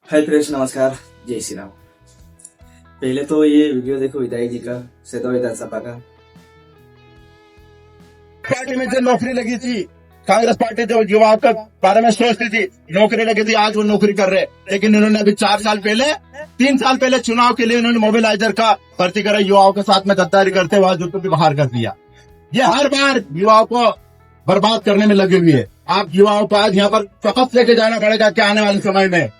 Hi friends, नमस्कार, जय श्री राम। पहले तो ये वीडियो देखो विदाई जी का, सेतो विधानसभा का। पार्टी में जो नौकरी लगी थी, कांग्रेस पार्टी जो युवाओं के बारे में सोचती थी, नौकरी लगी थी, आज वो नौकरी कर रहे। लेकिन इन्होंने अभी 3 साल पहले चुनाव के लिए इन्होंने मोबिलाइजर का भर्ती करा, युवाओं के साथ में गद्दारी करते हुए आज उनको भी बाहर कर दिया। ये हर बार युवाओं को बर्बाद करने में लगी हुई है। आप युवाओं को आज यहाँ पर शपथ लेके जाना पड़ेगा कि आने वाले समय में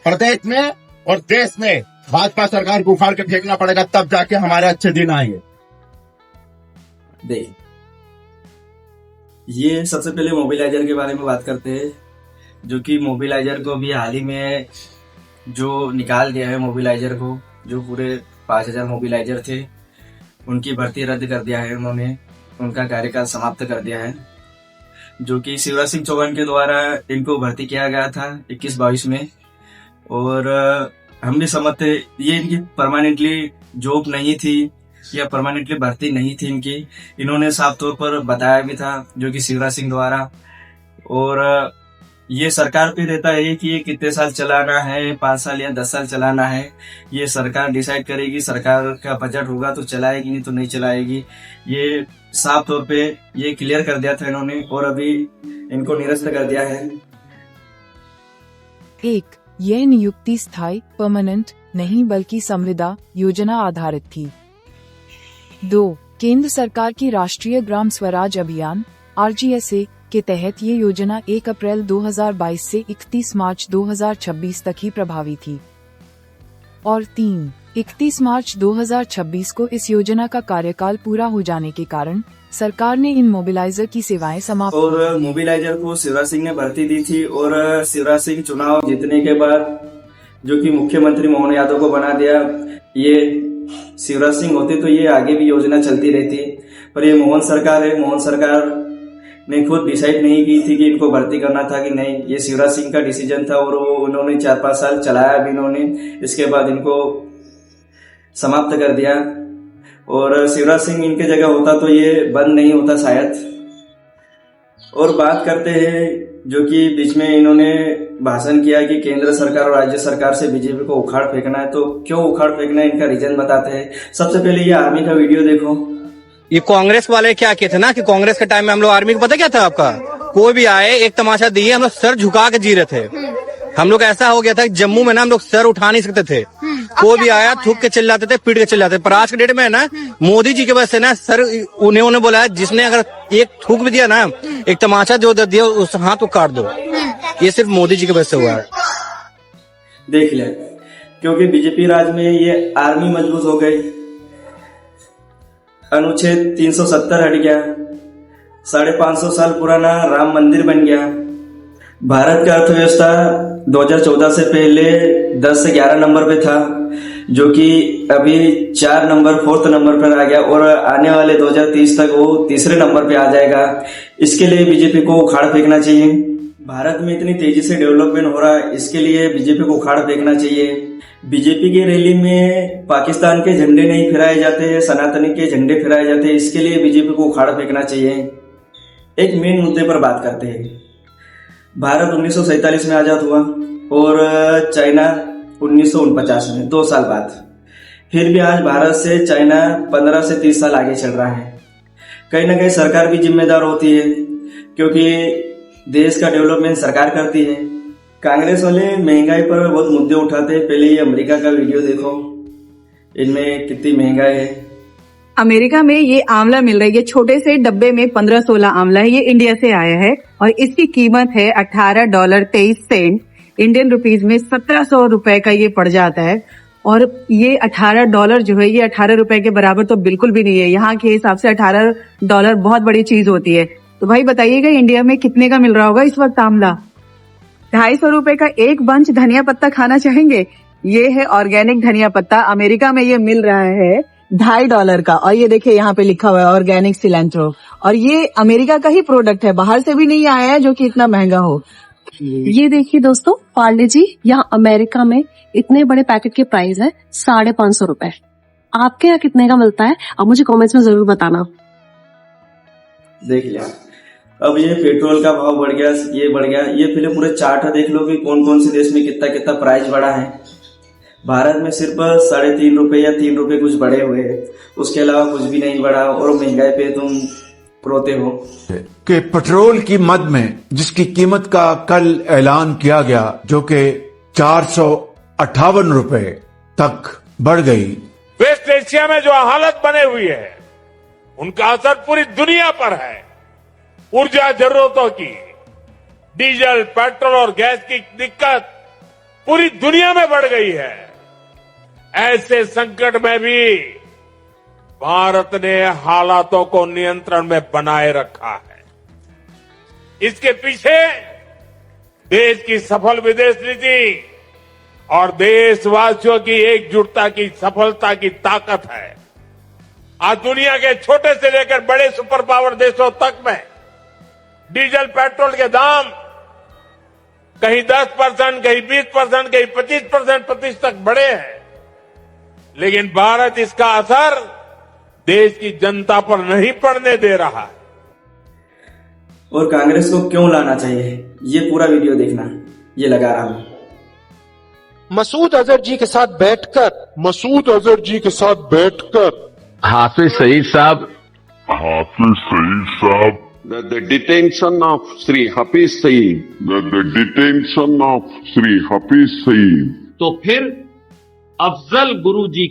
प्रदेश में और देश में भाजपा सरकार को उखाड़ के फेंकना पड़ेगा, तब जाके हमारे अच्छे दिन आएंगे। देख, ये सबसे पहले मोबिलाइजर के बारे में बात करते हैं, जो कि मोबिलाइजर को भी हाल ही में जो निकाल दिया है। मोबिलाइजर को जो पूरे 5000 मोबिलाइजर थे, उनकी भर्ती रद्द कर दिया है उन्होंने, उनका कार्यकाल समाप्त कर दिया है। जो कि शिवराज सिंह चौहान के द्वारा इनको भर्ती किया गया था 21-22 में। और हम भी समझते, ये इनकी परमानेंटली जॉब नहीं थी या परमानेंटली भर्ती नहीं थी इनकी। इन्होंने साफ तौर पर बताया भी था, जो कि शिवराज सिंह द्वारा। और ये सरकार पे रहता है कि ये कितने साल चलाना है, 5 साल या 10 साल चलाना है। ये सरकार डिसाइड करेगी, सरकार का बजट होगा तो चलाएगी, नहीं तो नहीं चलाएगी। ये साफ तौर पे ये क्लियर कर दिया था इन्होंने, और अभी इनको निरस्त कर दिया है। 1. यह नियुक्ति स्थायी परमानेंट नहीं बल्कि संविदा योजना आधारित थी। 2. केंद्र सरकार की राष्ट्रीय ग्राम स्वराज अभियान RGSA के तहत ये योजना 1 अप्रैल 2022 से 31 मार्च 2026 तक ही प्रभावी थी। और 3. 31 मार्च 2026 को इस योजना का कार्यकाल पूरा हो जाने के कारण सरकार ने इन मोबिलाइजर की सेवाएं समाप्त। और मोबिलाइजर को शिवराज सिंह ने भर्ती दी थी, और शिवराज सिंह चुनाव जीतने के बाद जो कि मुख्यमंत्री मोहन यादव को बना दिया। ये शिवराज सिंह होते तो ये आगे भी योजना चलती रहती, पर ये मोहन सरकार है। मोहन सरकार ने खुद डिसाइड नहीं की थी कि इनको भर्ती करना था कि नहीं, ये शिवराज सिंह का डिसीजन था। और वो उन्होंने 4-5 साल चलाया भी इन्होंने, इसके बाद इनको समाप्त कर दिया। और शिवराज सिंह इनके जगह होता तो ये बंद नहीं होता शायद। और बात करते हैं, जो कि बीच में इन्होंने भाषण किया कि केंद्र सरकार और राज्य सरकार से बीजेपी को उखाड़ फेंकना है। तो क्यों उखाड़ फेंकना है, इनका रीजन बताते हैं। सबसे पहले ये आर्मी का वीडियो देखो। ये कांग्रेस वाले क्या कहते ना कि कांग्रेस के टाइम में हम लोग आर्मी को पता क्या था आपका, कोई भी आए एक तमाशा दिए, हम लोग सर झुका के जी रहे थे। हम लोग ऐसा हो गया था कि जम्मू में ना हम लोग सर उठा नहीं सकते थे। कोई भी आया थूक के चिल्लाते थे, पीट के चिल्लाते थे। पर आज के डेट में है ना, मोदी जी की वजह से ना सर उन्हें बोला है, जिसने अगर एक थूक भी दिया ना, एक तमाशा जो दिया उस हाथ को काट दो। ये सिर्फ मोदी जी की वजह से हुआ है। देख ले, क्योंकि बीजेपी राज में ये आर्मी मजबूत हो गई, अनुच्छेद 370 हट गया, 550 साल पुराना राम मंदिर बन गया। भारत का अर्थव्यवस्था 2014 से पहले 10 से 11 नंबर पे था, जो कि अभी 4 नंबर पर आ गया। और आने वाले 2030 तक वो 3रे नंबर पे आ जाएगा। इसके लिए बीजेपी को उखाड़ फेंकना चाहिए। भारत में इतनी तेजी से डेवलपमेंट हो रहा है, इसके लिए बीजेपी को उखाड़ फेंकना चाहिए। बीजेपी की रैली में पाकिस्तान के झंडे नहीं फहराए जाते हैं, सनातनी के झंडे फहराए जाते हैं। इसके लिए बीजेपी को उखाड़ फेंकना चाहिए। एक मेन मुद्दे पर बात करते हैं। भारत 1947 में आजाद हुआ और चाइना 1949 में, 2 साल बाद। फिर भी आज भारत से चाइना 15 से 30 साल आगे चल रहा है। कहीं ना कहीं सरकार भी जिम्मेदार होती है, क्योंकि देश का डेवलपमेंट सरकार करती है। कांग्रेस वाले महंगाई पर बहुत मुद्दे उठाते हैं। पहले ये अमेरिका का वीडियो देखो, इनमें कितनी महंगाई है। अमेरिका में ये आंवला मिल रही है, छोटे से डब्बे में 15-16 आंवला है। ये इंडिया से आया है और इसकी कीमत है $18.23। इंडियन रुपीज में 1700 रुपए का ये पड़ जाता है। और ये $18 जो है, ये 18 रुपए के बराबर तो बिल्कुल भी नहीं है। यहाँ के हिसाब से $18 बहुत बड़ी चीज होती है। तो भाई बताइएगा इंडिया में कितने का मिल रहा होगा इस वक्त आंवला? 250 रुपए का एक बंच धनिया पत्ता खाना चाहेंगे? ये है ऑर्गेनिक धनिया पत्ता। अमेरिका में ये मिल रहा है $2.50 का। और ये देखिए यहाँ पे लिखा हुआ है ऑर्गेनिक सिलेंट्रो। और ये अमेरिका का ही प्रोडक्ट है, बाहर से भी नहीं आया है जो कि इतना महंगा हो। ये देखिए दोस्तों, पार्ले जी, यहाँ अमेरिका में इतने बड़े पैकेट के प्राइस है 550 रुपए। आपके यहाँ कितने का मिलता है? आप मुझे कमेंट्स में जरूर बताना। देख लिया, अब ये पेट्रोल का भाव बढ़ गया, ये बढ़ गया, ये पहले पूरे चार्ट देख लो कि कौन कौन से देश में कितना कितना प्राइस बढ़ा है। भारत में सिर्फ 3.5 रुपए या 3 रुपए कुछ बढ़े हुए हैं, उसके अलावा कुछ भी नहीं बढ़ा, और महंगाई पे तुम रोते हो। कि पेट्रोल की मद में जिसकी कीमत का कल ऐलान किया गया, जो कि 458 रुपए तक बढ़ गई। वेस्ट एशिया में जो हालत बने हुई है उनका असर पूरी दुनिया पर है। ऊर्जा जरूरतों की, डीजल, पेट्रोल और गैस की दिक्कत पूरी दुनिया में बढ़ गई है। ऐसे संकट में भी भारत ने हालातों को नियंत्रण में बनाए रखा है। इसके पीछे देश की सफल विदेश नीति और देशवासियों की एकजुटता की सफलता की ताकत है। आज दुनिया के छोटे से लेकर बड़े सुपर पावर देशों तक में डीजल, पेट्रोल के दाम कहीं 10%, कहीं 20%, कहीं 25% तक बढ़े हैं, लेकिन भारत इसका असर देश की जनता पर नहीं पड़ने दे रहा है। और कांग्रेस को क्यों लाना चाहिए, ये पूरा वीडियो देखना, ये लगा रहा हूं। मसूद अजहर जी के साथ बैठकर हाफिज सईद साहब the detention of Sri Hafiz Saeed, तो फिर अफजल गुरु जी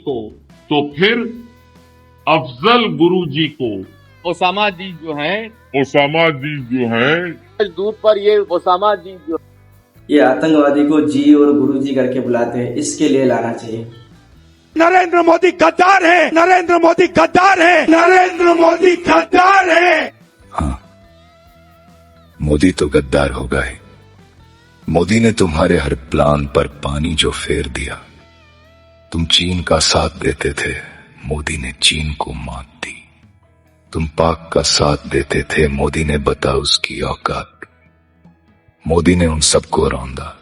को ओसामा जी जो हैं दूर पर ये ओसामा जी जो ये आतंकवादी को जी और गुरु जी करके बुलाते हैं, इसके लिए लाना चाहिए। नरेंद्र मोदी गद्दार है, नरेंद्र मोदी गद्दार है, नरेंद्र मोदी गद्दार है। हाँ, मोदी तो गद्दार होगा ही। मोदी ने तुम्हारे हर प्लान पर पानी जो फेर दिया। तुम चीन का साथ देते थे, मोदी ने चीन को मात दी। तुम पाक का साथ देते थे, मोदी ने बता उसकी औकात। मोदी ने उन सबको रौंदा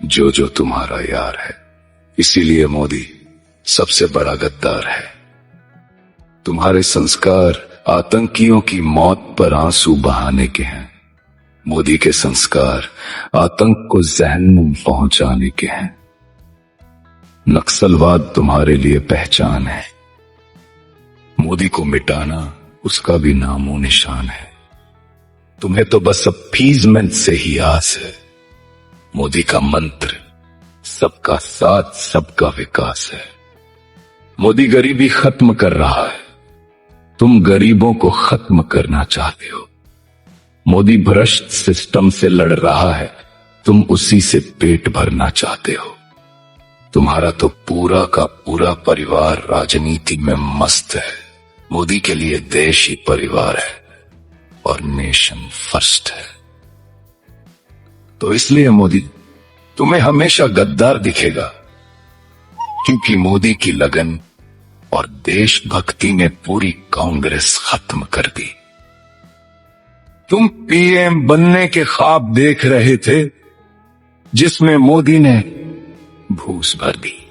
जो जो तुम्हारा यार है। इसीलिए मोदी सबसे बड़ा गद्दार है। तुम्हारे संस्कार आतंकियों की मौत पर आंसू बहाने के हैं। मोदी के संस्कार आतंक को जहन्नुम पहुंचाने के हैं। नक्सलवाद तुम्हारे लिए पहचान है। मोदी को मिटाना उसका भी नामो निशान है। तुम्हें तो बस अपीजमेंट से ही आस है। मोदी का मंत्र सबका साथ, सबका विकास है। मोदी गरीबी खत्म कर रहा है, तुम गरीबों को खत्म करना चाहते हो। मोदी भ्रष्ट सिस्टम से लड़ रहा है, तुम उसी से पेट भरना चाहते हो। तुम्हारा तो पूरा का पूरा परिवार राजनीति में मस्त है। मोदी के लिए देश ही परिवार है और नेशन फर्स्ट है। तो इसलिए मोदी तुम्हें हमेशा गद्दार दिखेगा, क्योंकि मोदी की लगन और देशभक्ति ने पूरी कांग्रेस खत्म कर दी। तुम पीएम बनने के ख्वाब देख रहे थे, जिसमें मोदी ने भूस भर दी।